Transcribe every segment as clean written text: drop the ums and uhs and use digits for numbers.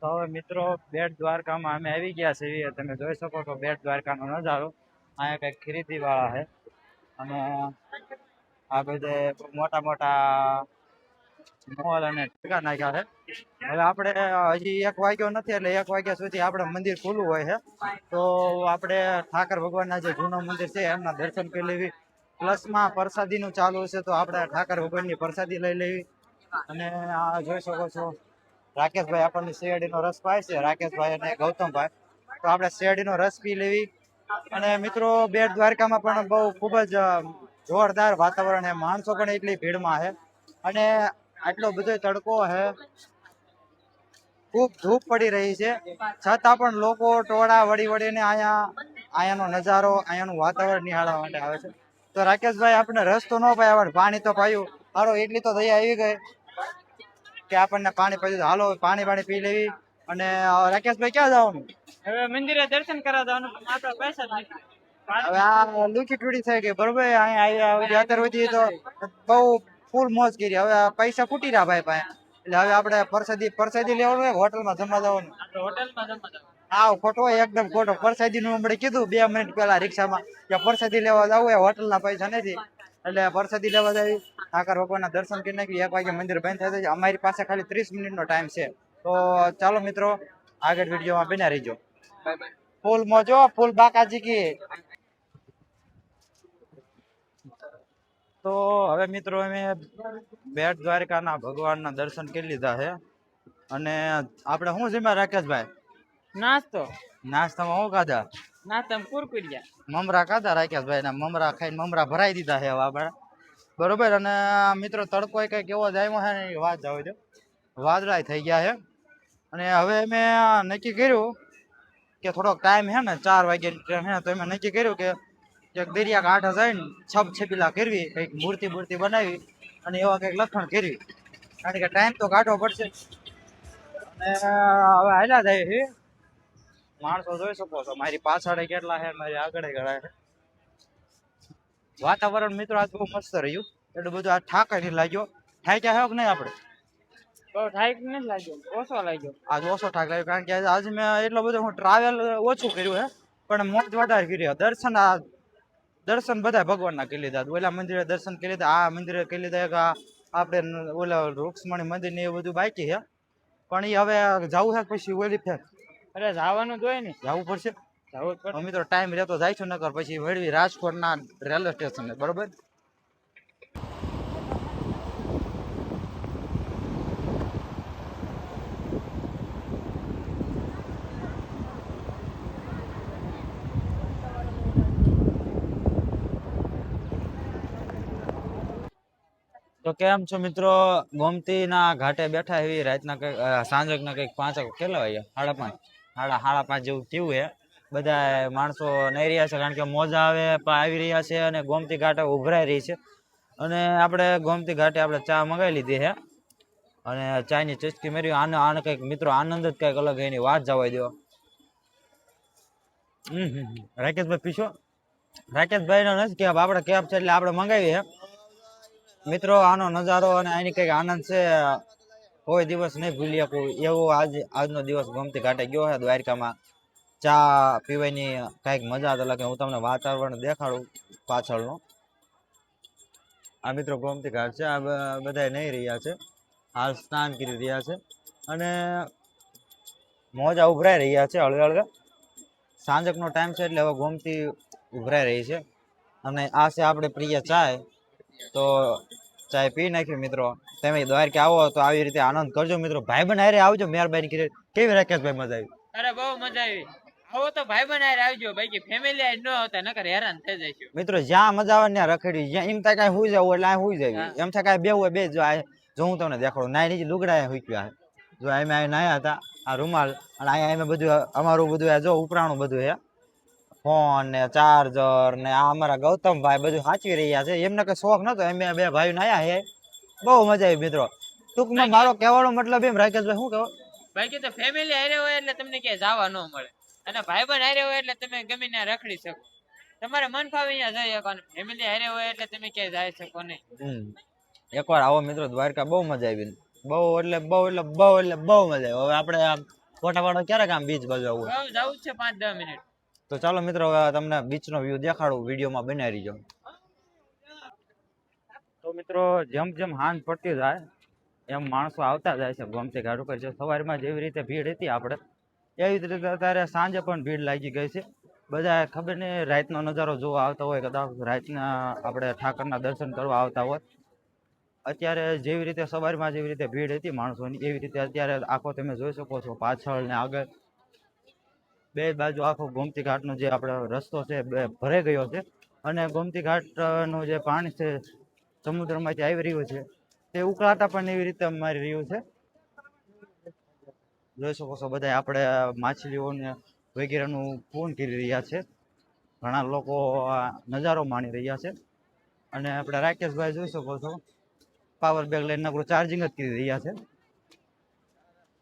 તો હવે મિત્રો બેટ દ્વારકામાં અમે આવી ગયા છીએ. તમે જોઈ શકો છો બેટ દ્વારકાનો નજારો. અહીંયા કઈક ખરીદી વાળા છે અને આ બધે મોટા મોટા મોલ અને ઠેકા નાખ્યા છે. હવે આપણે હજી 1 વાગ્યો નથી એટલે 1 વાગ્યા સુધી આપણે મંદિર ખુલ્લું હોય છે. તો આપણે ઠાકર ભગવાનના જે જૂનું મંદિર છે એમના દર્શન કરી લેવી. પ્લસમાં પ્રસાદીનું ચાલુ છે તો આપણે ઠાકર ભગવાનની પ્રસાદી લઈ લેવી. અને આ જોઈ શકો છો રાકેશભાઈ આપણને શેરડીનો રસ પાય છે, રાકેશભાઈ અને ગૌતમભાઈ. તો આપણે શેરડીનો રસ પી લેવી. અને મિત્રો બેટ દ્વારકામાં પણ બહુ ખૂબ જ જોરદાર વાતાવરણ છે. માણસો પણ એટલી ભીડમાં છે અને આટલો બધો તડકો છે, ખૂબ ધૂપ પડી રહી છે, છતાં પણ લોકો ટોળા વળી વળીને અહીંયાનો નજારો, અહીંયાનું વાતાવરણ નિહાળવા માટે આવે છે. તો રાકેશભાઈ આપણે રસ તો ન પાયા, પાણી તો પાયું. હારો એટલી તો દયા આવી ગઈ કે આપણને પાણી પીધું. હાલો પાણી પી લેવી. અને રાકેશભાઈ ક્યાં જવાનું? હવે મંદિરે દર્શન કરવા જવાનું, માત્ર પૈસા જ નથી. હવે આ લુકી ટુડી થઈ ગઈ બરોબર. અહીંયા આવ્યા અત્યાર સુધી તો બહુ ફૂલ મોજ કરી. હવે પૈસા ખૂટી રહ્યા ભાઈ પાસે. એટલે હવે આપણે પરસાદી લેવાનું હોય, હોટલમાં જમવા જવાનું. હોટલમાં જમવા. હા ખોટો, એકદમ ખોટો. પરસાદી નું હમણાં કીધું 2 મિનિટ પહેલા રિક્ષામાં કે પરસાદી લેવા જવું હોય, હોટલના પૈસા નથી એટલે પરસાદી લેવા જવી. ઠાકર ભગવાનના દર્શન કરી નાખી. 1 વાગે મંદિર બંધ થઈ જાય. અમારી પાસે ખાલી 30 મિનિટનો ટાઈમ છે. તો ચાલો મિત્રો આગળ વિડીયોમાં બન્યા રહીજો. ફૂલ મોજો, ફૂલ બાકાજી કી. તો હવે મિત્રો અમે બેટ દ્વારકાના ભગવાનના દર્શન કરી લીધા છે. અને આપણે શું જમ્યા રાકેશભાઈ? નાસ્તામાં શું ખાધા? નાસ્તામાં કુરકુરિયા મમરા ખાધા રાકેશભાઈ. ના મમરા ખાઈને મમરા ભરાઈ દીધા છે હવે આપણે બરોબર. અને મિત્રો તડકો કઈક એવો જામ્યો છે ને વાત જાવ દો, વાદળાય થઈ ગયા છે. અને હવે અમે નક્કી કર્યું કે થોડોક ટાઈમ છે ને 4 વાગ્યાની ટ્રેન છે, તો અમે નક્કી કર્યું કે દરિયા કાંઠે જઈને છપછપીલા કરવી, કંઈક મૂર્તિ બનાવી અને એવા કંઈક લખણ કરવી. કારણ કે ટાઈમ તો કાઢવો પડશે. અને હવે હાલ્યા જાય છે. માણસો જોઈ શકો છો, મારી પાછળ કેટલા છે, મારી આગળ ઘણા છે. વાતાવરણ મિત્રો આજ બહુ મસ્ત રહ્યું. એટલું બધું આ થાક નહીં લાગ્યો. થાક્યા છે કે નહીં આપણે? બહુ થાક નથી લાગ્યો, ઓછો લાગ્યો. આજ ઓછો થાક લાગ્યો કારણ કે આજ મેં એટલો બધો હું ટ્રાવેલ ઓછું કર્યું છે પણ મોજ વધારે કરી. દર્શન બધા ભગવાનના કરી લીધા. ઓલા મંદિરે દર્શન કરી લીધા, આ મંદિરે કરી લીધા. આપણે ઓલા રૂક્ષ્મણી મંદિર ને એ બધું બાકી છે પણ એ હવે જવું છે પછી ઓલી ફેર. અરે જવાનું જ હોય ને, જવું પડશે. જવું જ પડશે. મિત્રો ટાઈમ રહેતો જાય છું, નકર પછી વળવી રાજકોટના રેલવે સ્ટેશન બરોબર. તો કેમ છો મિત્રો? ગોમતીના ઘાટે બેઠા એવી રાતના કઈક સાંજના કંઈક 5 કેટલા વાગ્યા? 5:30 જેવું થયું છે. બધા માણસો નહીં રહ્યા છે કારણ કે મોજા આવી રહ્યા છે અને ગોમતી ઘાટે ઉભરાઈ રહી છે. અને આપણે ગોમતી ઘાટે આપણે ચા મંગાવી લીધી છે અને ચાની ચસ્કી મેળવી. આને કંઈક મિત્રો આનંદ જ કંઈક અલગ એની વાત જવા દો. રાકેશભાઈ પીશો? રાકેશભાઈ નો નથી કેબ, આપણે કેબ છે એટલે આપણે મંગાવી છે. મિત્રો આનો નજારો અને આની કંઈક આનંદ છે, કોઈ દિવસ નહીં ભૂલી શકું એવો આજનો દિવસ ગોમતી ઘાટે ગયો છે. દ્વારકામાં ચા પીવાની કંઈક મજા જ અલગ. હું તમને વાતાવરણ દેખાડું પાછળનું. આ મિત્રો ગોમતી ઘાટ છે. આ બધા નહીં રહ્યા છે, હાલ સ્નાન કરી રહ્યા છે અને મોજા ઉભરાઈ રહ્યા છે. હળવે સાંજકનો ટાઈમ છે એટલે હવે ગોમતી ઉભરાઈ રહી છે. અને આ છે આપણે પ્રિય ચાય. તો ચાય પી નાખ્યું. મિત્રો તમે દ્વારકા આવો તો આવી રીતે આનંદ કરજો. મિત્રો ભાઈબંધ હારે આવજો, મહેરબાની કરી. કેવી રાકેશભાઈ મજા આવી? અરે બહુ મજા આવી. આવો તો ભાઈબંધ હારે આવજો, બાકી ફેમિલી હારે ન આવતા નકર હેરાન થઈ જઈશું. મિત્રો જ્યાં મજા આવે ત્યાં રખડી. જ્યાં એમ થાય કાંઈ હુઈ જવું એટલે હુઈ જાય, એમ થાય કાંઈ બેવું હોય બે જો હું તમને દેખાડું. નાઈ નીચે લુગડા હુક્યા જો અમે નાયા હતા. આ રૂમાલ અને અહીંયા અમે બધું અમારું બધું જો ઉપરાણું બધું છે, ફોન ને ચાર્જર ને આ અમારા ગૌતમભાઈ બધું સાચવી રહ્યા છે. એમને કઈ શોખ નતો, અમે 2 ભાઈઓ નાયા છે. બહુ મજા આવી મિત્રો. ટૂંકમાં મારો કહેવાનો મતલબ એમ રાકેશભાઈ શું કહેવો, બાકી તો ફેમિલી હારે હોય એટલે તમને ક્યાંય જવા ન મળે અને ભાઈબંધ હારે હોય એટલે તમે ગમે ત્યાં રખડી શકો. તમારે મન ફાવે અહીંયા જઈ શકો અને ફેમિલી હારે હોય એટલે તમે ક્યાંય જઈ શકો નહીં. એકવાર આવો મિત્રો દ્વારકા, બહુ મજા આવી. બહુ મજા આવી. હવે આપણે ફોટા પાડો ક્યારે આમ બીચ બાજુ આવું હવે જવું જ છે 5-10 મિનિટ. તો ચાલો મિત્રો હવે તમને બીચનો વ્યૂ દેખાડું, વિડીયોમાં બનાવી રહીજો. તો મિત્રો જેમ જેમ હાંજ પડતી જાય એમ માણસો આવતા જાય છે ગોમતી ઘાટ ઉપર. જે સવારમાં જેવી રીતે ભીડ હતી આપણે એવી જ રીતે અત્યારે સાંજે પણ ભીડ લાગી ગઈ છે. બધા ખબર નહીં રાતનો નજારો જોવા આવતા હોય, કદાચ રાતના આપણે ઠાકરના દર્શન કરવા આવતા હોય. અત્યારે જેવી રીતે સવારમાં જેવી રીતે ભીડ હતી માણસોની એવી રીતે અત્યારે આખો તમે જોઈ શકો છો પાછળ ને આગળ બે બાજુ આખો ગોમતી ઘાટનો જે આપણે રસ્તો છે ભરાઈ ગયો છે. અને ગોમતી ઘાટનું જે પાણી છે સમુદ્રમાંથી આવી રહ્યું છે તે ઉકળાટા પણ એવી રીતે મારી રહ્યું છે. જોઈ શકો છો બધા આપણે માછલીઓને વગેરેનું પૂન કરી રહ્યા છે. ઘણા લોકો આ નજારો માણી રહ્યા છે. અને આપણે રાકેશભાઈ જોઈ શકો છો પાવર બેગ લઈને નકરું ચાર્જિંગ જ કરી રહ્યા છે.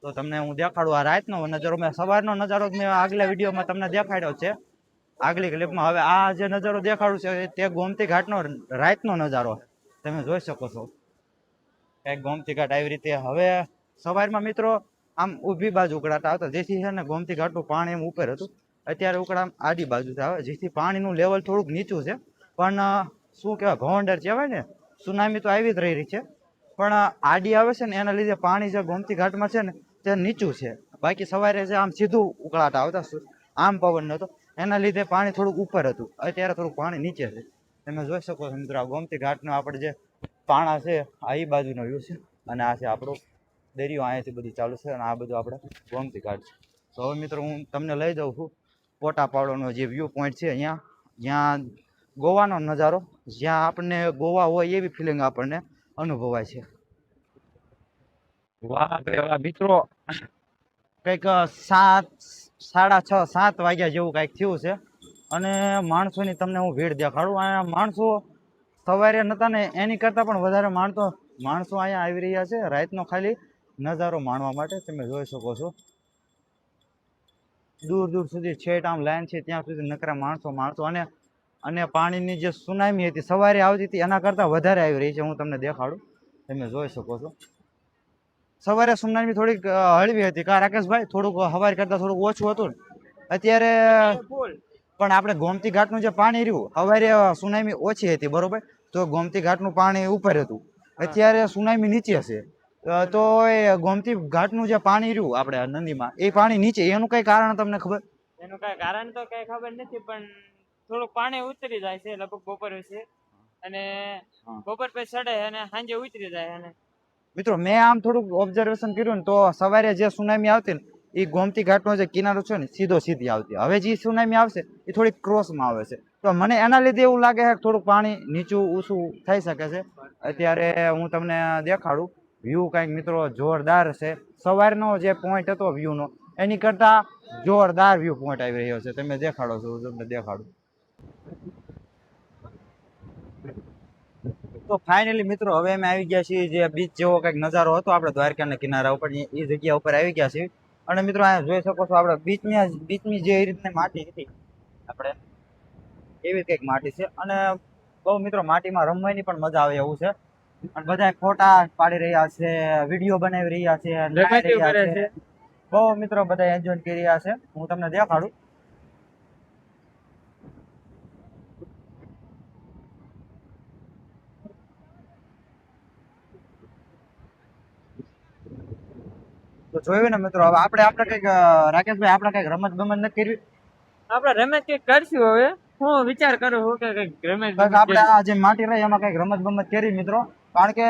તો તમને હું દેખાડું આ રાતનો નજારો. મેં સવારનો નજારો મેં આગલા વિડીયોમાં તમને દેખાડ્યો છે આગલી ક્લિપમાં. હવે આ જે નજારો દેખાડું છે તે ગોમતી ઘાટનો રાતનો નજારો તમે જોઈ શકો છો. કંઈક ગોમતી ઘાટ આવી રીતે હવે સવારમાં મિત્રો આમ ઊભી બાજુ ઉકળાટા આવતા, જેથી છે ને ગોમતી ઘાટનું પાણી એમ ઉપર હતું. અત્યારે ઉકળા આડી બાજુથી આવે, જેથી પાણીનું લેવલ થોડુંક નીચું છે. પણ શું કહેવાય ભવંડર કહેવાય ને, સુનામી તો આવી જ રહી છે. પણ આડી આવે છે ને એના લીધે પાણી જે ગોમતી ઘાટમાં છે ને તે નીચું છે. બાકી સવારે જે આમ સીધું ઉકળાટા આવતા આમ પવન નહોતો એના લીધે પાણી થોડુંક ઉપર હતું. અત્યારે થોડુંક પાણી નીચે છે. તમે જોઈ શકો છો મિત્રો ગોમતી ઘાટનો આપણે જે પાણા છે આ એ બાજુનો વ્યૂ છે. અને આ છે આપણો દરિયો, અહીંયાથી બધું ચાલુ છે. અને આ બધું આપણે ગોમતી ઘાટ છે. તો હવે મિત્રો હું તમને લઈ જાઉં છું ફોટા પાડવાનો જે વ્યૂ પોઈન્ટ છે અહીંયા, જ્યાં ગોવાનો નજારો, જ્યાં આપણને ગોવા હોય એવી ફિલિંગ આપણને અનુભવાય છે. વાહ મિત્રો કંઈક 6:30-7 વાગ્યા જેવું કંઈક થયું છે. અને માણસોની તમને હું ભીડ દેખાડું. અહીંયા માણસો સવારે નતા ને એની કરતાં પણ વધારે માણસો અહીંયા આવી રહ્યા છે રાતનો ખાલી નજારો માણવા માટે. તમે જોઈ શકો છો દૂર દૂર સુધી છેટ આમ લાઈન છે ત્યાં સુધી નકરા માણસો. અને પાણીની જે સુનામી હતી સવારે આવતી હતી એના કરતાં વધારે આવી રહી છે. હું તમને દેખાડું, તમે જોઈ શકો છો. સવારે સુનામી થોડીક હળવી હતી કા રાકેશભાઈ, થોડુંક સવાર કરતાં થોડુંક ઓછું હતું. અત્યારે પણ આપણે ગોમતી ઘાટનું જે પાણી રહ્યું સવારે સુનામી ઓછી હતી બરોબર, તો ગોમતી ઘાટનું પાણી ઉપર હતું. અત્યારે સુનામી નીચે છે. તો એ ગોમતી ઘાટનું જે પાણી રહ્યું આપણે નદીમાં એ પાણી નીચે, એનું કઈ કારણ તમને ખબર? એનું કઈ કારણ તો કઈ ખબર નથી, પણ થોડુંક પાણી ઉતરી જાય છે લગભગ બપોર છે. અને બપોર પછી ચડે અને સાંજે ઉતરી જાય. અને મિત્રો મેં આમ થોડુંક ઓબ્ઝર્વેશન કર્યું ને તો સવારે જે સુનામી આવતી ને એ ગોમતી ઘાટનો જે કિનારો છે ને સીધી આવતી. હવે જે સુનામી આવશે એ થોડીક ક્રોસમાં આવે છે. તો મને એના લીધે એવું લાગે છે કે થોડુંક પાણી નીચું ઊંચું થઈ શકે છે. અત્યારે હું તમને દેખાડું વ્યૂ કંઈક મિત્રો જોરદાર છે. સવારનો જે પોઈન્ટ હતો વ્યૂનો એની કરતા જોરદાર વ્યૂ પોઈન્ટ આવી રહ્યો છે. તમે દેખાડો છો, તમને દેખાડું. તો ફાઇનલી મિત્રો હવે અમે આવી ગયા છીએ જે બીચ જેવો કંઈક નજારો હતો આપણે દ્વારકાના કિનારા ઉપર, એ જગ્યા ઉપર આવી ગયા છીએ. અને મિત્રો અહીંયા જોઈ શકો છો આપણે બીચની જે રીતની માટી હતી આપણે એવી કંઈક માટી છે. અને બહુ મિત્રો માટીમાં રમવાની પણ મજા આવે એવું છે. અને બધા ફોટા પાડી રહ્યા છે, વિડીયો બનાવી રહ્યા છે, બહુ મિત્રો બધા એન્જોય કરી રહ્યા છે. હું તમને દેખાડું. તો જોયું ને મિત્રો, હવે આપણે કઈક રાકેશભાઈ આપણે કઈક રમત ગમત નથી કરવી? આપણે રમત કઈક કરશું. હવે હું વિચાર કરું છું કે કઈક રમત આપણે આ જે માટી રહી એમાં કઈક રમત ગમત કરી મિત્રો. કારણ કે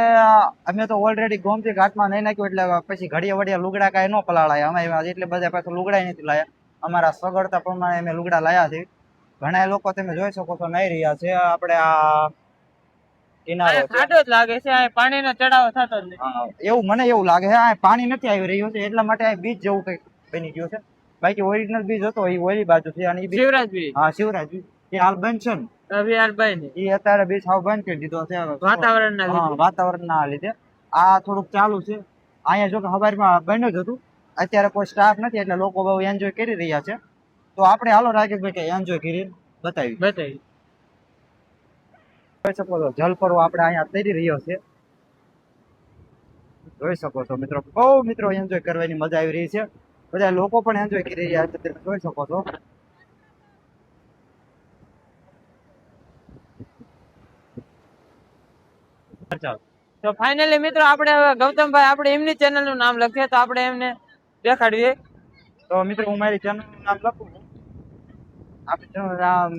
અમે તો ઓલરેડી ગોમતી ઘાટમાં નહીં નાખ્યું એટલે પછી ઘડિયા વડિયા લુગડા કાંઈ ન પલાળાય. અમે એટલે બધા પાસે લુગડા નથી લાયા. અમારા સગવડતા પ્રમાણે અમે લુગડા લાયા છે. ઘણા લોકો તમે જોઈ શકો છો નહીં રહ્યા છે. આપણે આ કિનારો ખાડો જ લાગે છે, આ પાણીનો ચડાવો થતો જ નથી. એવું મને એવું લાગે છે આ પાણી નથી આવી રહ્યું છે એટલા માટે આ બીચ જેવું કંઈક બની ગયું છે. બાકી ઓરિજિનલ બીચ હતો એ ઓલી બાજુ છે. અને શિવરાજ બીચ, હા શિવરાજ બીચ એ હાલ બંધ છે ને, એ અત્યારે બીચ હાવ બંધ કરી દીધો છે વાતાવરણના લીધે. આ થોડુંક ચાલુ છે અહીંયા. જો કે સવારમાં બંધ જ હતું, અત્યારે કોઈ સ્ટાફ નથી એટલે લોકો બહુ એન્જોય કરી રહ્યા છે. તો આપણે હાલો રાકેશભાઈ કે એન્જોય કરી બતાવી જોઈ શકો છો જલપરો આપણે અહીંયા તરી રહ્યો છે. જોઈ શકો છો મિત્રો, બહુ મિત્રો એન્જોય કરવાની મજા આવી રહી છે. બધા લોકો પણ એન્જોય કરી રહ્યા છે, તમે જોઈ શકો છો. તો ફાઇનલી મિત્રો આપણે હવે ગૌતમભાઈ આપણે એમની ચેનલ નું નામ લખીએ તો આપણે એમને દેખાડીએ. તો મિત્રો હું મારી ચેનલ નું નામ લખું છું. આપણી ચેનલ નામ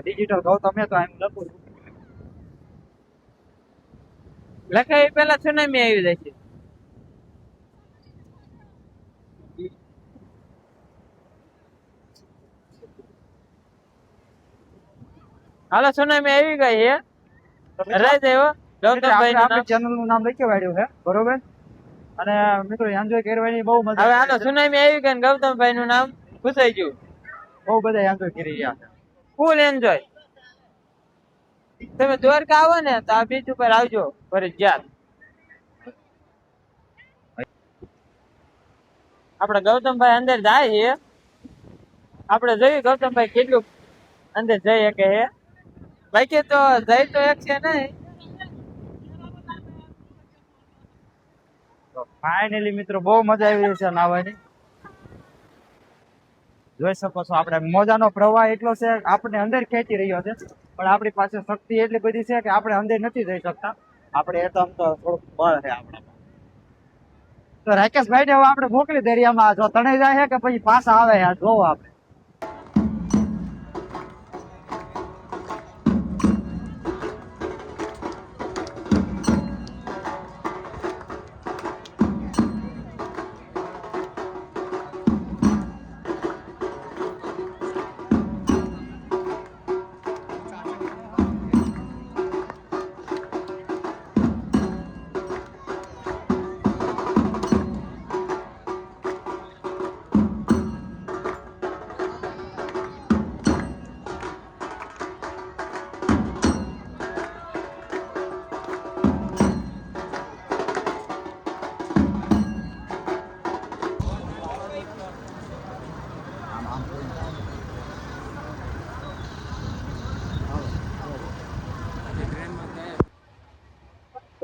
ડિજિટલ ગૌતમ તો એમ લખું છું. લખે એ પેલા સુનામી આવી જાય છે. હાલો સુનામી આવી ગઈ છે. રાઈ દેવો ગૌતમભાઈ નું નામ. આપણી ચેનલ નું નામ લખી વાળ્યું છે, બરોબર. અને મિત્રો એન્જોય કરવાની બહુ મજા હવે હાલો સુનામી આવી ગઈ ને ગૌતમભાઈ નું નામ પૂછાઈ ગયું. બહુ બધા એન્જોય કરી રહ્યા છે, ફૂલ એન્જોય. તમે દ્વારકા આવો ને તો આ બીચ ઉપર આવજો ફરજિયાત. આપણે ગૌતમભાઈ અંદર જાય છે, આપણે જોયું ગૌતમભાઈ કેટલું અંદર જઈ શકે છે. બાકી તો જઈ તો એક છે નહીં. ફાઇનલી મિત્રો બહુ મજા આવી રહી છે નાહવાની. જોઈ શકો છો આપણે મોજાનો પ્રવાહ એટલો છે, આપણે અંદર ખેંચી રહ્યો છે, પણ આપણી પાસે શક્તિ એટલી બધી છે કે આપણે અંદર નથી જઈ શકતા. આપણે એ તો આમ તો થોડુંક બળ છે આપણા. તો રાકેશભાઈ ને હવે આપણે મોકલી દરિયામાં, જો તણાઈ જાય છે કે પછી પાછા આવે છે, જોવો આપણે.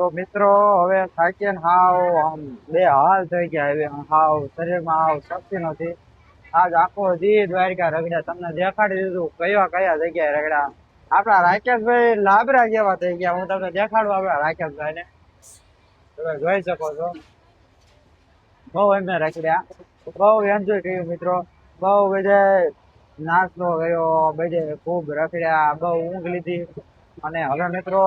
તો મિત્રો હવે થાકીને હાવ આમ બે હાલ થઈ ગયા, હવે હાવ શરીરમાં હાવ શક્તિ નથી. આજ આખો દી દ્વારકા રગડ્યા, તમને દેખાડી દીધું કયા કયા જગ્યાએ રગડ્યા. આપણા રાકેશભાઈ લાબરા જેવા થઈ ગયા. હું તમને દેખાડું આપણા રાકેશભાઈ ને, તમે જોઈ શકો છો. બહુ એમને રખડ્યા, બહુ એન્જોય કર્યું મિત્રો. બહુ બધે નાસ્તો કર્યો, બધે ખૂબ રખડ્યા, બહુ ઊંઘ લીધી. અને હવે મિત્રો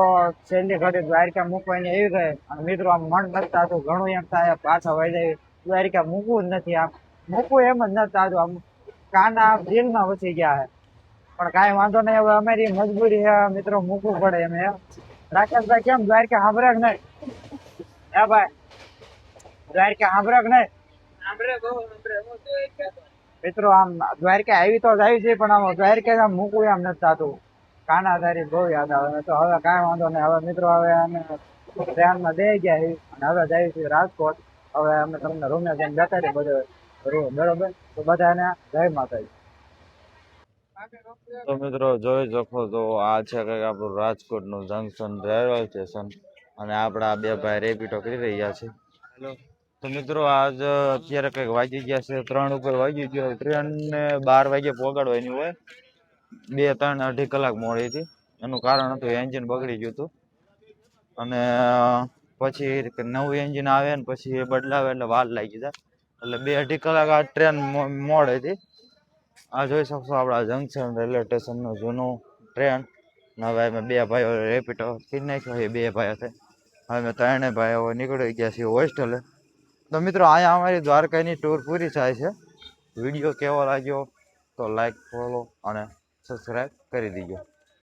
છેલ્લી ઘડી દ્વારકા મૂકવાની આવી ગઈ. અને મિત્રો આમ મન નથી થતું, ઘણું એમ થાય પાછા વહી જાય, દ્વારકા મૂકવું જ નથી. આમ મૂકવું એમ જ નથી થતું, આમ કાના દિલમાં વસી ગયા છે. પણ કાંઈ વાંધો નહીં, હવે અમારી મજબૂરી છે મિત્રો, મૂકવું પડે એમ. રાકેશભાઈ કેમ દ્વારકા સાંભળે કે નહીં? હે ભાઈ દ્વારકા સાંભળે કે નહીં? મિત્રો આમ દ્વારકા આવી તો જ આવી છે, પણ આમ દ્વારકા આમ મૂકવું એમ નથી થતું. કાના તારી બહુ યાદ આવે. તો હવે કાંઈ વાંધો નહીં, હવે મિત્રો હવે અમે ટ્રેનમાં દઈ ગયા છીએ અને હવે જઈએ છીએ રાજકોટ. હવે અમે તમને રૂમે જઈને બેઠા બધો રૂમ, બરોબર? તો બધાને જય માતાજી. તો મિત્રો જોઈ શકો તો આ છે કંઈક આપણું રાજકોટ નું જંકશન રેલવે સ્ટેશન, અને આપણા બે ભાઈ રેપિડો કરી રહ્યા છે. તો મિત્રો આજ અત્યારે કંઈક વાગી ગયા છે 3 ઉપર વાગી ગયો. ટ્રેન ને 12 વાગે પહોંચાડવાની હોય, 2-3-2.5 કલાક મોડી હતી. એનું કારણ હતું એન્જિન બગડી ગયું હતું, અને પછી નવું એન્જિન આવે ને પછી એ બદલાવે એટલે વાર લાગી જાય, એટલે 2-2.5 કલાક આ ટ્રેન મોડ હતી. આ જોઈ શકશો આપણા જંકશન રેલવે સ્ટેશન નું જૂનું ટ્રેન. હવે અમે બે ભાઈઓ રેપિડો કરી નાખ્યો છે, 2 ભાઈઓ છે. હવે અમે 3 ભાઈઓ નીકળી ગયા છીએ હોસ્ટેલે. તો મિત્રો અહીંયા અમારી દ્વારકાની ટૂર પૂરી થાય છે. વિડીયો કેવો લાગ્યો તો લાઈક, ફોલો અને સબસ્ક્રાઈબ કરી દીજો.